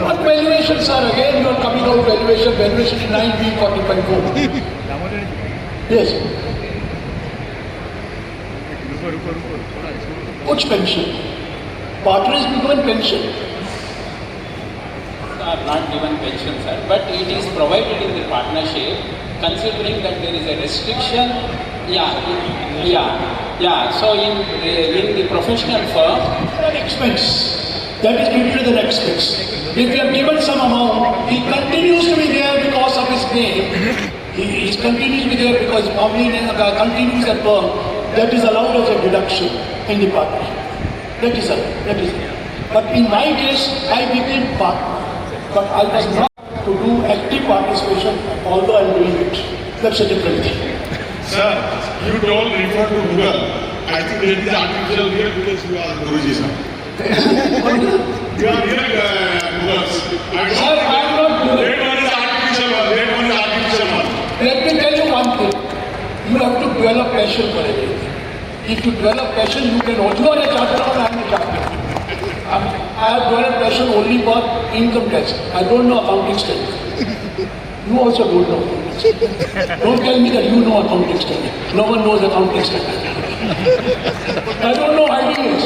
What valuations are again? You are coming out valuation in 9B45. Yes. Which pension? Partner is given pension. Are not given pension, sir, but it is provided in the partnership, considering that there is a restriction. So in the professional firm, An expense. That is treated as an expense. If you have given some amount, he continues to be there because of his name. He continues to be there because his family continues at firm. That is allowed as a deduction in the partnership. That is allowed. But in my case, I became partner. But I was not to do active participation, although I am doing it. That's a different thing. Sir, you don't refer to Google. I think that is artificial here because you are Guruji, sir. You are real Google. Sir, I am not Google. That one is artificial one. Let me tell you one thing. You have to develop passion for everything. If you develop passion, you can also. You are a chartered accountant, I am a chartered accountant. I have developed passion only for income tax. I don't know accounting standard. You also don't know. Don't tell me that you know accounting standard. No one knows accounting standard. I don't know ideas.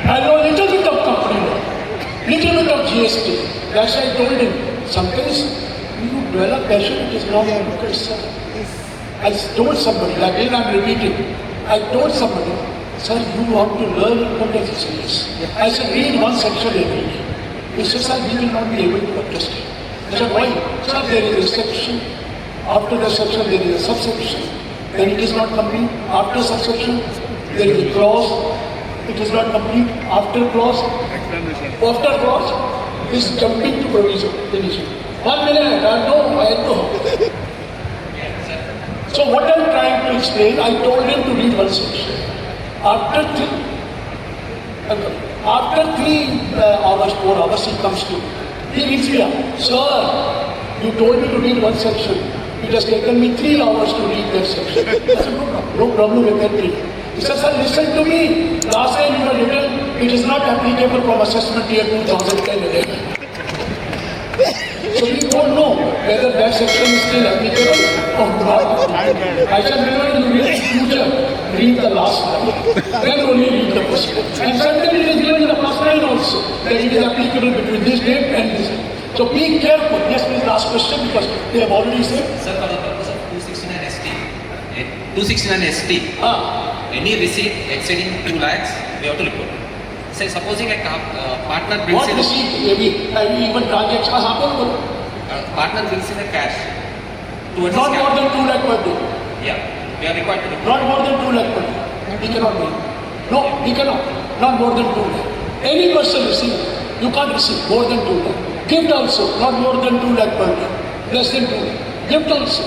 I know little bit of company law, little bit of GST. That's why I told him, sometimes you develop passion, it is not a sir. I told somebody, again I'm repeating, I told somebody, sir, you want to learn income tax? He said, yes. I said, read one section every day. He said, sir, we will not be able to understand. I said, why? Sir, there is a section. After the section, there is a subsection. Then it is not complete. After subsection, there is a clause. It is not complete. After clause, is jumping to provision. Finish. 1 minute, I know. So what I'm trying to explain, I told him to read one section. After 3 hours, 4 hours, he comes to me. He reads me up. Sir, you told me to read one section. It has taken me 3 hours to read that section. I said, no problem with that thing. He said, sir, listen to me. Last time you were written, it is not applicable from assessment year 2010-11. So we don't know whether that section is still applicable or not. I said, whenever you read future, read the last line. Then only read the first line. And certainly it is given in the first line also that it is applicable between this date and this date. So be careful. Yes, please, last question because they have already said. Sir, for the purpose of 269 ST, 269 ST, any receipt exceeding 2 lakhs, we have to report. Say, supposing a partner brings What in receipt? Even transactions happen. partner brings in a cash towards Not his more capital. than 2 lakh per day. Yeah, we are required to report. Not more than 2 lakh per day. He cannot be. No, he cannot. Not more than 2 lakh. Any person receive, you can't receive more than 2 lakh. Gift also, not more than 2 lakh per day. Less than 2 lakh. Gift also.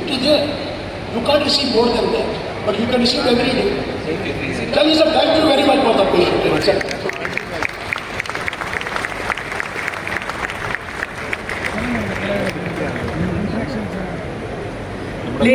It is there. You can't receive more than that. But you can receive every day. Thank you. Tell you, sir, thank you very much for the patient.